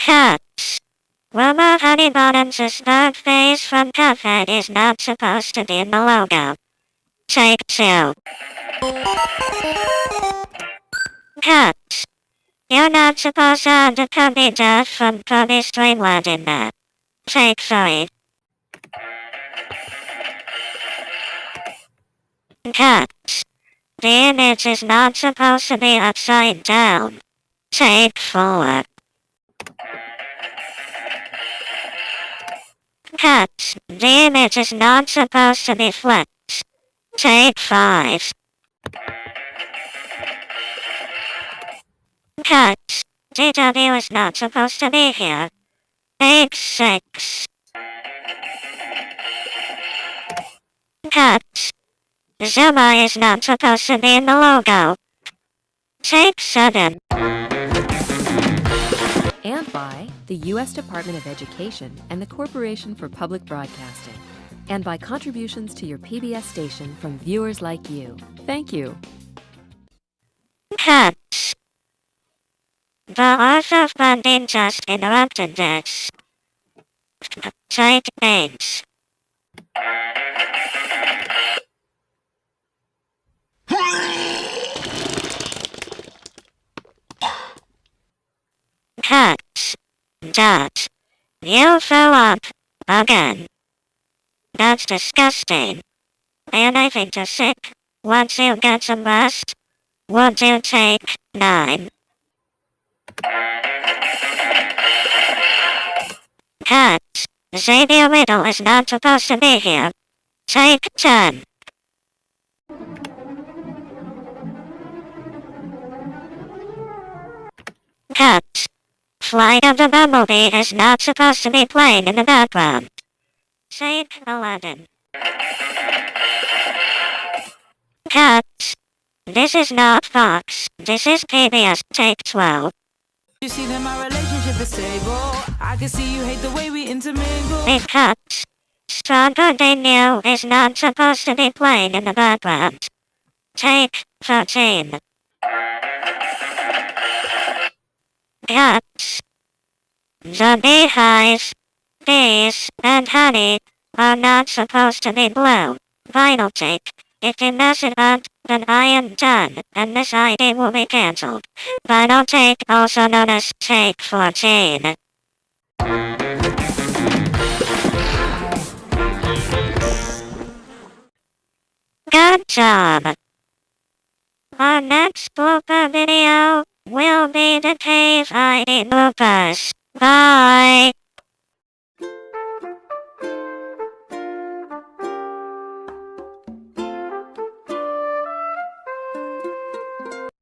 Cuts. Wilma Honeybottom's dog face from Cuphead is not supposed to be in the logo. Take two. Cuts. You're not supposed to have the Cubby Duck from Cubby Streamland in that. Take three. Cuts. The image is not supposed to be upside down. Take four. Cuts. The image is not supposed to be flipped. Take five. Cuts. DW is not supposed to be here. Take six. Cuts. Zuma is not supposed to be in the logo. Take seven. And by the U.S. Department of Education and the Corporation for Public Broadcasting. And by contributions to your PBS station from viewers like you. Thank you. Cuts. The author funding just interrupted this. Take eight. Cuts. Dot. You fill up. Again. That's disgusting. And I think you're sick. Once you get some rest, would you take 9? Cuts. Xavier Riddle is not supposed to be here. Take 10. Cuts. Flight of the Bumblebee is not supposed to be playing in the background. Take 11. Cuts. This is not Fox. This is PBS. Take 12. You see that my relationship is stable. I can see you hate the way we intermingle. It cuts. Stronger Than You is not supposed to be playing in the background. Take 13. Cuts. The Beehive, bees, and honey are not supposed to be blue. Vinyl take. If you mess it up, then I am done, and this ID will be cancelled. Vinyl take, also known as Take 14. Good job! Our next blooper video will be the cave ID bloopers. Bye!